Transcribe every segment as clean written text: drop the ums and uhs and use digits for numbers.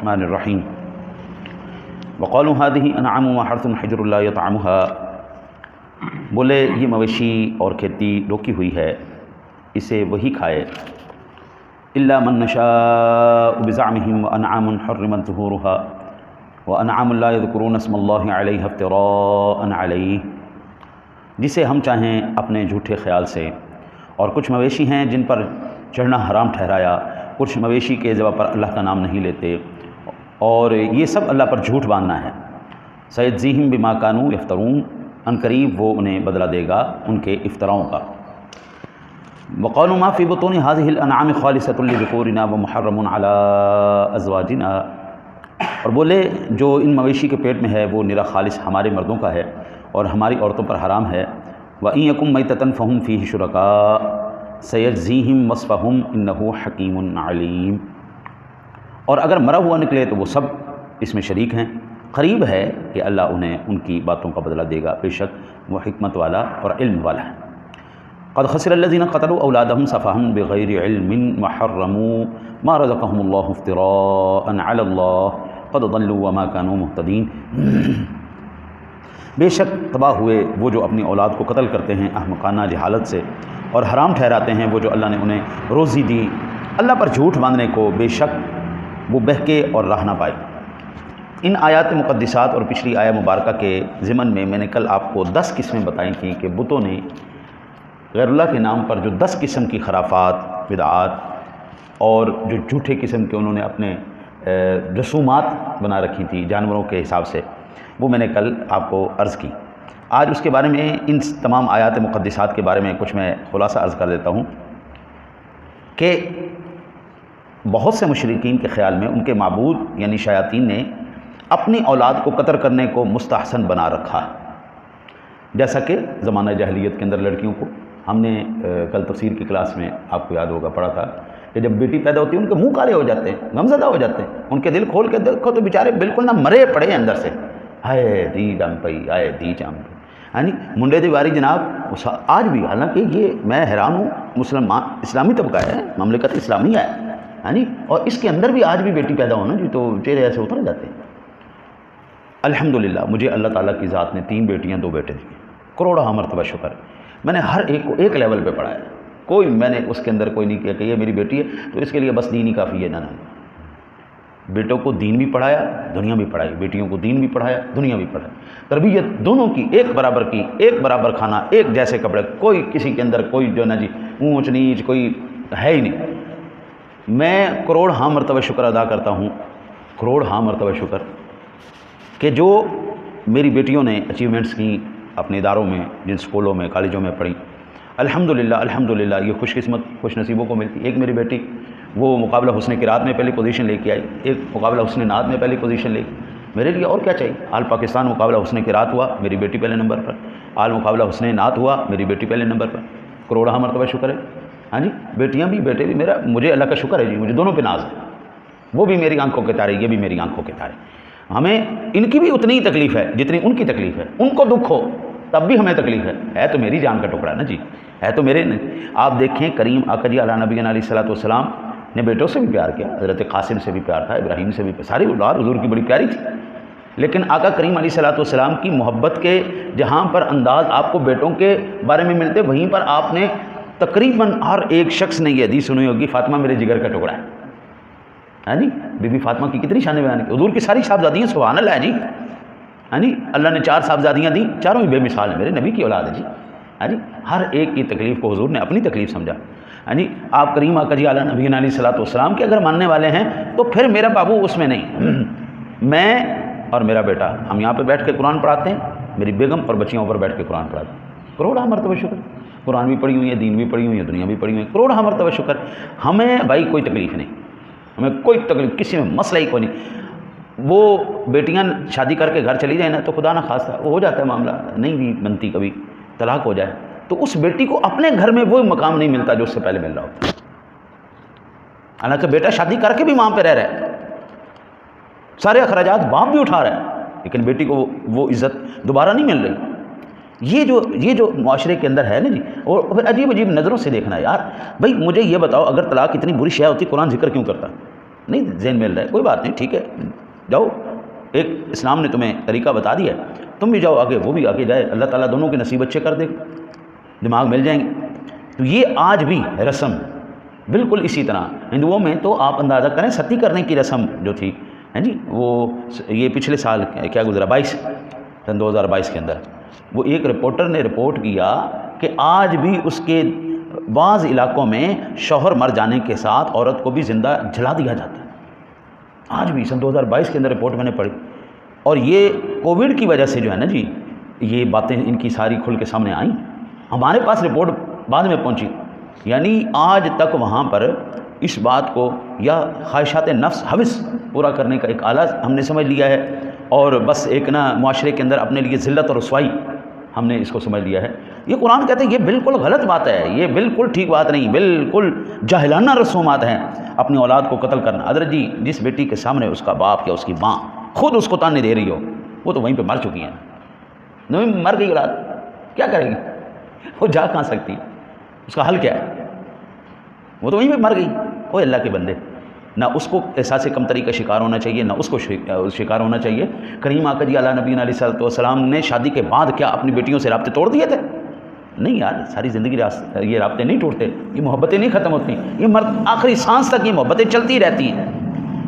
الرحمن الرحیم وقالوا هذه انعام وحرث حجر لا يطعمها، بولے یہ مویشی اور کھیتی روکی ہوئی ہے، اسے وہی کھائے، الا من نشاء بزعمهم وانعام حرمت ظهورها وانعام لا يذكرون اسم الله عليها افتراء عليه، جسے ہم چاہیں اپنے جھوٹے خیال سے، اور کچھ مویشی ہیں جن پر چڑھنا حرام ٹھہرایا، کچھ مویشی کے ذبح پر اللہ کا نام نہیں لیتے، اور یہ سب اللہ پر جھوٹ باندھنا ہے۔ سیجزیہم بما کانوا یفترون، ان قریب وہ انہیں بدلہ دے گا ان کے افتراؤں کا۔ وقالوا ما فی بطون هذه الانعام خالصۃ لذکورنا ومحرم علی ازواجنا، اور بولے جو ان مویشی کے پیٹ میں ہے وہ نرا خالص ہمارے مردوں کا ہے اور ہماری عورتوں پر حرام ہے۔ وَإِن يَكُن مَيْتَةً فَهُمْ فِيهِ شُرَكَاءُ سَيَجْزِيهِمْ وَصْفَهُمْ إِنَّهُ حَكِيمٌ عَلِيمٌ، اور اگر مرا ہوا نکلے تو وہ سب اس میں شریک ہیں، قریب ہے کہ اللہ انہیں ان کی باتوں کا بدلہ دے گا، بے شک وہ حکمت والا اور علم والا ہے۔ قد خسر الذين قتلوا اولادهم سفها بغير علم وحرموا ما رزقهم الله افتراء على الله قد ضلوا وما كانوا مهتدين، بے شک تباہ ہوئے وہ جو اپنی اولاد کو قتل کرتے ہیں احمقانہ جہالت سے، اور حرام ٹھہراتے ہیں وہ جو اللہ نے انہیں روزی دی اللہ پر جھوٹ باندھنے کو، بے شک وہ بہکے اور راہ نہ پائے۔ ان آیات مقدسات اور پچھلی آیہ مبارکہ کے ضمن میں نے کل آپ کو 10 قسمیں بتائی تھیں کہ بتوں نے غیر اللہ کے نام پر جو 10 قسم کی خرافات، بدعات اور جو جھوٹے قسم کے انہوں نے اپنے رسومات بنا رکھی تھی جانوروں کے حساب سے، وہ میں نے کل آپ کو عرض کی۔ آج اس کے بارے میں ان تمام آیات مقدسات کے بارے میں کچھ میں خلاصہ عرض کر دیتا ہوں کہ بہت سے مشرکین کے خیال میں ان کے معبود یعنی شیاطین نے اپنی اولاد کو قتل کرنے کو مستحسن بنا رکھا ہے، جیسا کہ زمانہ جاہلیت کے اندر لڑکیوں کو ہم نے کل تفسیر کی کلاس میں آپ کو یاد ہوگا پڑھا تھا کہ جب بیٹی پیدا ہوتی ہے ان کے منہ کالے ہو جاتے ہیں، غمزدہ ہو جاتے ہیں، ان کے دل کھول کے دیکھو تو بیچارے بالکل نہ مرے پڑے ہیں اندر سے، ہائے دی ڈم پئی، ہائے دی چام پئی، یعنی منڈے دیواری جناب آج بھی، حالانکہ یہ میں حیران ہوں، مسلمان اسلامی طبقہ ہے، مملکت اسلامی ہے، اور اس کے اندر بھی آج بھی بیٹی پیدا ہونا جی تو چہرے ایسے اتر جاتے ہیں۔ الحمدللہ مجھے اللہ تعالیٰ کی ذات نے 3 بیٹیاں 2 بیٹے دیے، کروڑہ مرتبہ شکر ہے۔ میں نے ہر ایک کو ایک لیول پہ پڑھایا، کوئی میں نے اس کے اندر کوئی نہیں کیا کہ یہ میری بیٹی ہے تو اس کے لیے بس دین ہی کافی ہے، نہ بیٹوں کو دین بھی پڑھایا، دنیا بھی پڑھائی، بیٹیوں کو دین بھی پڑھایا، دنیا بھی پڑھائی، تربیت دونوں کی ایک برابر کی، ایک برابر کھانا، ایک جیسے کپڑے، کوئی کسی کے اندر کوئی جو نا جی اونچ نیچ کوئی ہے ہی نہیں۔ میں کروڑ ہاں مرتبہ شکر ادا کرتا ہوں، کروڑ ہاں مرتبہ شکر کہ جو میری بیٹیوں نے اچیومنٹس کی اپنے اداروں میں، جن سکولوں میں کالجوں میں پڑھی، الحمدللہ یہ خوش قسمت خوش نصیبوں کو ملتی۔ ایک میری بیٹی وہ مقابلہ حسن قرات میں پہلی پوزیشن لے کے آئی، ایک مقابلہ حسن نعت میں پہلی پوزیشن لے کے، میرے لیے اور کیا چاہیے؟ آل پاکستان مقابلہ حسن قرات ہوا، میری بیٹی پہلے نمبر پر، آل مقابلہ حسن نعت ہوا، میری بیٹی پہلے نمبر پر، کروڑہ مرتبہ شکر ہے۔ ہاں جی، بیٹیاں بھی بیٹے بھی، مجھے اللہ کا شکر ہے جی، مجھے دونوں پہ ناز ہے، وہ بھی میری آنکھوں کے تارے، یہ بھی میری آنکھوں کے تارے۔ ہمیں ان کی بھی اتنی ہی تکلیف ہے جتنی ان کی تکلیف ہے، ان کو دکھ ہو تب بھی ہمیں تکلیف ہے تو میری جان کا ٹکڑا نا جی، ہے تو میرے نہیں۔ آپ دیکھیں کریم آقا جی علیہ نبی علیہ الصلوۃ والسلام نے بیٹوں سے بھی پیار کیا، حضرت قاسم سے بھی پیار تھا، ابراہیم سے بھی، ساری اولاد حضور کی بڑی پیاری تھی، لیکن آقا کریم علیہ الصلوۃ والسلام کی محبت کے جہاں پر انداز آپ کو بیٹوں کے بارے میں ملتے، وہیں پر آپ نے تقریباً ہر ایک شخص نے یہ حدیث سنی ہوگی، فاطمہ میرے جگر کا ٹکڑا ہے، ہاں جی، بی بی فاطمہ کی کتنی شان بیان کی، حضور کی ساری صاحبزادیاں سبحان اللہ ہے جی، ہاں جی، اللہ نے 4 صاحبزادیاں دیں، چاروں ہی بے مثال ہیں، میرے نبی کی اولاد ہے جی، ہاں جی، ہر ایک کی تکلیف کو حضور نے اپنی تکلیف سمجھا، ہاں جی۔ آپ کریم آقا جی علیہ نبی علیہ الصلوۃ والسلام کے اگر ماننے والے ہیں تو پھر میرا بابو اس میں نہیں، میں اور میرا بیٹا ہم یہاں پہ بیٹھ کے قرآن پڑھاتے ہیں، میری بیگم اور بچیوں پر بیٹھ کے قرآن پڑھاتے ہیں، کروڑہ مرتبہ شکر، قرآن بھی پڑھی ہوئی ہے، دین بھی پڑھی ہوئی ہے، دنیا بھی پڑھی ہوئی ہے، کروڑہ مرتبہ شکر۔ ہمیں بھائی کوئی تکلیف نہیں، ہمیں کوئی تکلیف، کسی میں مسئلہ ہی کوئی نہیں۔ وہ بیٹیاں شادی کر کے گھر چلی جائیں نا تو خدا نہ خواستہ وہ ہو جاتا ہے معاملہ، نہیں بھی بنتی، کبھی طلاق ہو جائے تو اس بیٹی کو اپنے گھر میں وہ مقام نہیں ملتا جو اس سے پہلے مل رہا ہوتا، حالانکہ بیٹا شادی کر کے بھی وہاں پہ رہ رہا ہے، سارے اخراجات باپ بھی اٹھا رہا ہے، لیکن بیٹی کو وہ عزت دوبارہ نہیں مل رہی۔ یہ جو معاشرے کے اندر ہے نا جی، اور پھر عجیب نظروں سے دیکھنا ہے یار، بھائی مجھے یہ بتاؤ اگر طلاق اتنی بری شے ہوتی قرآن ذکر کیوں کرتا؟ نہیں ذہن مل رہا ہے، کوئی بات نہیں، ٹھیک ہے، جاؤ، ایک اسلام نے تمہیں طریقہ بتا دیا ہے، تم بھی جاؤ آگے، وہ بھی آگے جائے، اللہ تعالیٰ دونوں کے نصیب اچھے کر دے گا، دماغ مل جائیں گے۔ تو یہ آج بھی رسم بالکل اسی طرح ہندوؤں میں، تو آپ اندازہ کریں ستی کرنے کی رسم جو تھی، ہیں جی، وہ یہ پچھلے سال کیا گزرا، 2022 کے اندر، وہ ایک رپورٹر نے رپورٹ کیا کہ آج بھی اس کے بعض علاقوں میں شوہر مر جانے کے ساتھ عورت کو بھی زندہ جلا دیا جاتا ہے، آج بھی، سن 2022 کے اندر رپورٹ میں نے پڑھی۔ اور یہ کووڈ کی وجہ سے جو ہے نا جی، یہ باتیں ان کی ساری کھل کے سامنے آئیں، ہمارے پاس رپورٹ بعد میں پہنچی، یعنی آج تک وہاں پر اس بات کو یا خواہشات نفس حوث پورا کرنے کا ایک آلہ ہم نے سمجھ لیا ہے، اور بس ایک نا معاشرے کے اندر اپنے لیے ذلت اور رسوائی ہم نے اس کو سمجھ لیا ہے۔ یہ قرآن کہتے ہیں یہ بالکل غلط بات ہے، یہ بالکل ٹھیک بات نہیں، بالکل جاہلانہ رسومات ہیں اپنی اولاد کو قتل کرنا۔ حضرت جی، جس بیٹی کے سامنے اس کا باپ یا اس کی ماں خود اس کو تانے دے رہی ہو، وہ تو وہیں پہ مر چکی ہیں، نہیں مر گئی اولاد، کیا کرے گی وہ، جا کہاں سکتی، اس کا حل کیا ہے، وہ تو وہیں پہ مر گئی۔ اوہ اللہ کے بندے، نہ اس کو احساس کمتری کا شکار ہونا چاہیے، نہ اس کو شکار ہونا چاہیے۔ کریم آقا جی علیہ نبینا علیہ الصلوۃ والسلام نے شادی کے بعد کیا اپنی بیٹیوں سے رابطے توڑ دیے تھے؟ نہیں یار، ساری زندگی یہ رابطے نہیں ٹوٹتے، یہ محبتیں نہیں ختم ہوتی، یہ مرد آخری سانس تک یہ محبتیں چلتی رہتی ہیں۔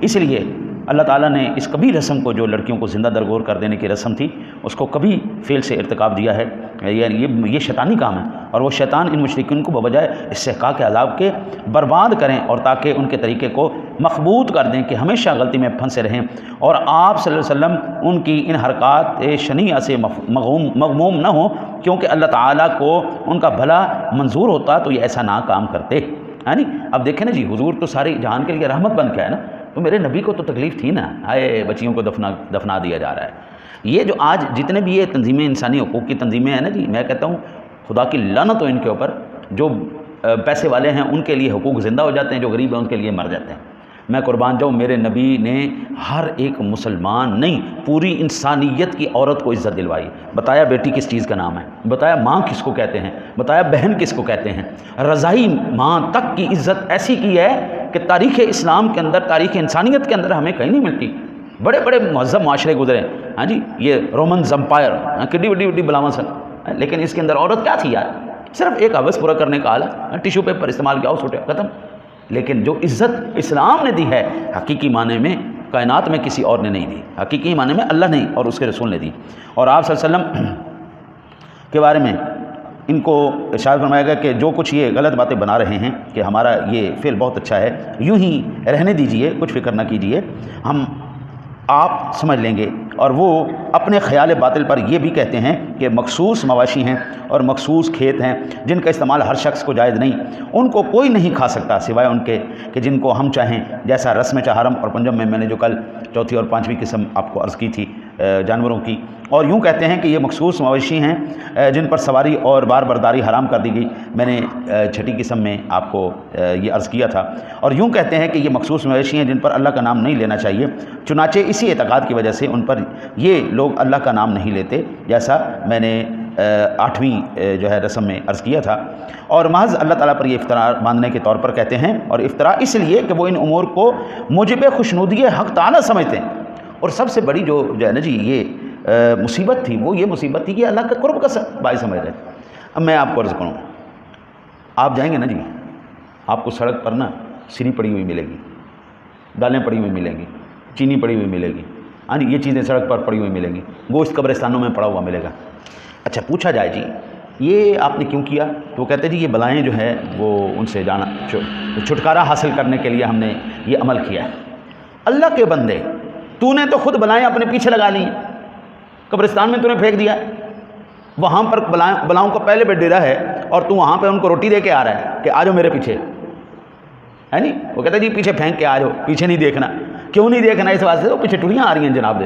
اس لیے اللہ تعالیٰ نے اس کبھی رسم کو، جو لڑکیوں کو زندہ درگور کر دینے کی رسم تھی، اس کو کبھی فعل سے ارتکاب دیا ہے، یہ شیطانی کام ہے، اور وہ شیطان ان مشرکین کو بجائے استحقاق عذاب کے برباد کریں، اور تاکہ ان کے طریقے کو مخبوط کر دیں کہ ہمیشہ غلطی میں پھنسے رہیں، اور آپ صلی اللہ علیہ وسلم ان کی ان حرکات شنیعہ سے مغموم نہ ہوں، کیونکہ اللہ تعالیٰ کو ان کا بھلا منظور ہوتا تو یہ ایسا نہ کام کرتے، ہے نہیں۔ اب دیکھیں نا جی، حضور تو سارے جہان کے لیے رحمت بن کے ہے نا، تو میرے نبی کو تو تکلیف تھی نا، آئے بچیوں کو دفنا دیا جا رہا ہے۔ یہ جو آج جتنے بھی یہ تنظیمیں، انسانی حقوق کی تنظیمیں ہیں نا جی، میں کہتا ہوں خدا کی لعنت ہو ان کے اوپر، جو پیسے والے ہیں ان کے لیے حقوق زندہ ہو جاتے ہیں، جو غریب ہیں ان کے لیے مر جاتے ہیں۔ میں قربان جاؤں، میرے نبی نے ہر ایک مسلمان نہیں، پوری انسانیت کی عورت کو عزت دلوائی، بتایا بیٹی کس چیز کا نام ہے، بتایا ماں کس کو کہتے ہیں، بتایا بہن کس کو کہتے ہیں، رضائی ماں تک کی عزت ایسی کی ہے کہ تاریخ اسلام کے اندر، تاریخ انسانیت کے اندر ہمیں کہیں نہیں ملتی۔ بڑے بڑے مہذب معاشرے گزرے، ہاں جی، یہ رومنز امپائر، کڈی وڈی بلاواں سن، لیکن اس کے اندر عورت کیا تھی یار، صرف ایک حوث پورا کرنے کا آلہ، ٹیشو پیپر استعمال کیا، سوٹے ختم۔ لیکن جو عزت اسلام نے دی ہے حقیقی معنی میں کائنات میں کسی اور نے نہیں دی، حقیقی معنی میں اللہ نے اور اس کے رسول نے دی۔ اور آپ صلی اللہ علیہ وسلم کے بارے میں ان کو ارشاد فرمایا گیا کہ جو کچھ یہ غلط باتیں بنا رہے ہیں کہ ہمارا یہ فعل بہت اچھا ہے، یوں ہی رہنے دیجئے، کچھ فکر نہ کیجئے، ہم آپ سمجھ لیں گے۔ اور وہ اپنے خیال باطل پر یہ بھی کہتے ہیں کہ مخصوص مواشی ہیں اور مخصوص کھیت ہیں جن کا استعمال ہر شخص کو جائز نہیں، ان کو کوئی نہیں کھا سکتا سوائے ان کے کہ جن کو ہم چاہیں، جیسا رسم چہارم اور پنجم میں نے جو کل چوتھی اور پانچویں قسم آپ کو عرض کی تھی جانوروں کی۔ اور یوں کہتے ہیں کہ یہ مخصوص مواشی ہیں جن پر سواری اور بار برداری حرام کر دی گئی، میں نے چھٹی قسم میں آپ کو یہ عرض کیا تھا۔ اور یوں کہتے ہیں کہ یہ مخصوص مواشی ہیں جن پر اللہ کا نام نہیں لینا چاہیے، چنانچہ اسی اعتقاد کی وجہ سے ان پر یہ لوگ اللہ کا نام نہیں لیتے، جیسا میں نے 8ویں جو ہے رسم میں عرض کیا تھا۔ اور محض اللہ تعالیٰ پر یہ افطرا باندھنے کے طور پر کہتے ہیں، اور افطرا اس لیے کہ وہ ان امور کو موجب خوشنودی حق تعالیٰ سمجھتے ہیں۔ اور سب سے بڑی جو ہے نا جی یہ مصیبت تھی، وہ یہ مصیبت تھی کہ اللہ کا قرب کا باعث سمجھ رہے۔ اب میں آپ کو عرض کروں، آپ جائیں گے نا جی، آپ کو سڑک پر نا سری پڑی ہوئی ملے گی، دالیں پڑی ہوئی ملیں گی، چینی پڑی ہوئی ملے گی، ہاں جی، یہ چیزیں سڑک پر پڑی ہوئی ملیں گی، گوشت قبرستانوں میں پڑا ہوا ملے گا۔ اچھا پوچھا جائے جی یہ آپ نے کیوں کیا، تو وہ کہتے جی یہ بلائیں جو ہے وہ ان سے جانا، چھٹکارا حاصل کرنے کے لیے ہم نے یہ عمل کیا ہے۔ اللہ کے بندے، تو نے تو خود بلائیں اپنے پیچھے لگا لی ہیں، قبرستان میں تو نے پھینک دیا، وہاں پر بلاؤں کا پہلے پہ ڈیرا ہے، اور تو وہاں پہ ان کو روٹی دے کے آ رہا ہے کہ آ جاؤ میرے پیچھے، ہے نہیں؟ وہ کہتا ہے جی پیچھے پھینک کے آ جاؤ، پیچھے نہیں دیکھنا۔ کیوں نہیں دیکھنا؟ اس واسطے تو پیچھے ٹوریاں آ رہی ہیں جناب دے۔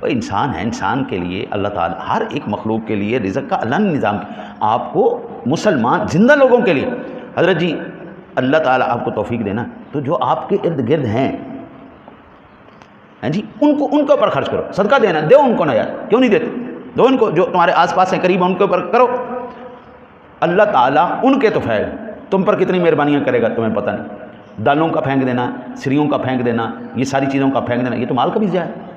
وہ انسان ہے، انسان کے لیے اللہ تعالیٰ ہر ایک مخلوق کے لیے رزق کا اللہ نے نظام کیا، آپ کو مسلمان زندہ لوگوں کے لیے۔ حضرت جی اللہ تعالیٰ آپ کو توفیق دینا، تو جو آپ کے ارد گرد ہیں جی ان کے اوپر خرچ کرو، صدقہ دینا دو ان کو، نہ یار کیوں نہیں دیتے، دو ان کو، جو تمہارے آس پاس ہیں قریب ان کے اوپر کرو۔ اللہ تعالیٰ ان کے تو فیض تم پر کتنی مہربانیاں کرے گا تمہیں پتہ نہیں۔ دالوں کا پھینک دینا، سریوں کا پھینک دینا، یہ ساری چیزوں کا پھینک دینا، یہ تو مال کا بھی ضیاع ہے۔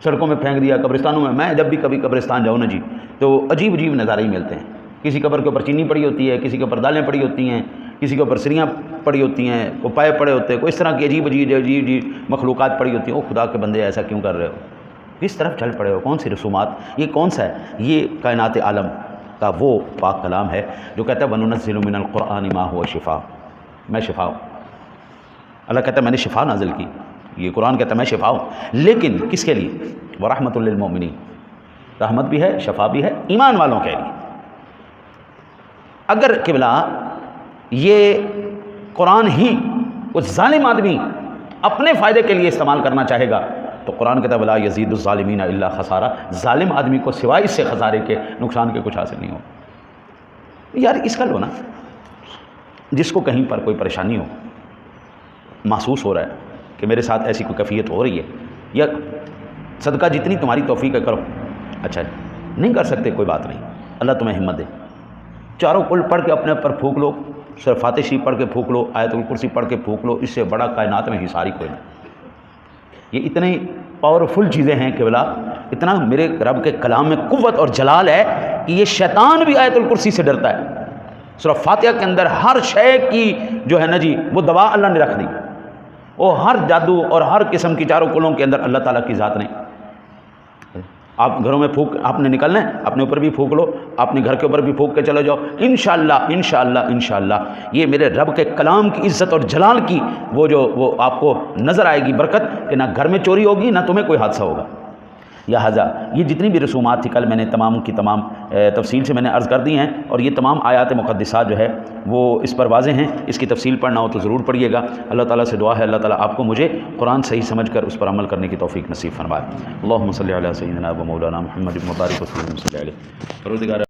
سڑکوں میں پھینک دیا، قبرستانوں میں جب بھی کبھی قبرستان جاؤ نا جی تو عجیب عجیب نظارے ہی ملتے ہیں۔ کسی قبر کے اوپر چینی پڑی ہوتی ہے، کسی کے اوپر دالیں پڑی ہوتی ہیں، کسی کے اوپر سریاں پڑی ہوتی ہیں، کوئی پائے پڑے ہوتے ہیں، کوئی اس طرح کی عجیب عجیب مخلوقات پڑی ہوتی ہیں۔ او خدا کے بندے ایسا کیوں کر رہے ہو؟ کس طرف چل پڑے ہو؟ کون سی رسومات؟ یہ کون سا ہے؟ یہ کائنات عالم کا وہ پاک کلام ہے جو کہتا ہے وَنُنَزِّلُ مِنَ الْقُرْآنِ مَا هُوَ شِفَاءٌ، میں شفا ہوں۔ اللہ کہتا ہے میں نے شفا نازل کی، یہ قرآن کہتا ہے میں شفا ہوں، لیکن کس کے لیے؟ وَرَحْمَةٌ لِّلْمُؤْمِنِينَ، رحمت بھی ہے، شفا بھی ہے ایمان والوں کے لیے۔ اگر قبلہ یہ قرآن ہی وہ ظالم آدمی اپنے فائدے کے لیے استعمال کرنا چاہے گا تو قرآن کہتا ہے وَلَا يَزِيدُ الظَّالِمِينَ إِلَّا خَسَارًا، ظالم آدمی کو سوائے اس سے خسارے کے، نقصان کے کچھ حاصل نہیں ہو۔ یار اس کا لو نا، جس کو کہیں پر کوئی پریشانی ہو، محسوس ہو رہا ہے کہ میرے ساتھ ایسی کوئی کیفیت ہو رہی ہے، یا صدقہ جتنی تمہاری توفیق ہے کرو، اچھا نہیں کر سکتے کوئی بات نہیں، اللہ تمہیں ہمت دے، چاروں کل پڑھ کے اپنے پر پھونک لو، سورہ فاتحہ شریف پڑھ کے پھونک لو، آیت الکرسی پڑھ کے پھونک لو، اس سے بڑا کائنات میں حصاری کوئی نہیں۔ یہ اتنی پاورفل چیزیں ہیں قبلہ، اتنا میرے رب کے کلام میں قوت اور جلال ہے کہ یہ شیطان بھی آیت الکرسی سے ڈرتا ہے۔ سورہ فاتحہ کے اندر ہر شے کی جو ہے نا جی وہ دوا اللہ نے رکھ دی، وہ ہر جادو اور ہر قسم کی چاروں کلوں کے اندر اللہ تعالیٰ کی ذات نے۔ آپ گھروں میں پھونک آپ نے نکلنا ہے، اپنے اوپر بھی پھونک لو، اپنے گھر کے اوپر بھی پھونک کے چلے جاؤ، انشاءاللہ انشاءاللہ انشاءاللہ یہ میرے رب کے کلام کی عزت اور جلال کی وہ آپ کو نظر آئے گی برکت کہ نہ گھر میں چوری ہوگی نہ تمہیں کوئی حادثہ ہوگا۔ لہٰذا یہ جتنی بھی رسومات تھی کل میں نے تمام کی تمام تفصیل سے میں نے عرض کر دی ہیں، اور یہ تمام آیات مقدسات جو ہے وہ اس پر واضح ہیں، اس کی تفصیل پڑھنا ہو تو ضرور پڑھیے گا۔ اللہ تعالیٰ سے دعا ہے اللہ تعالیٰ آپ کو مجھے قرآن صحیح سمجھ کر اس پر عمل کرنے کی توفیق نصیب فرمائے۔ اللہم صلی علی سیدنا و مولانا محمد مبارک وسلم صلی علیہ۔ پروردگار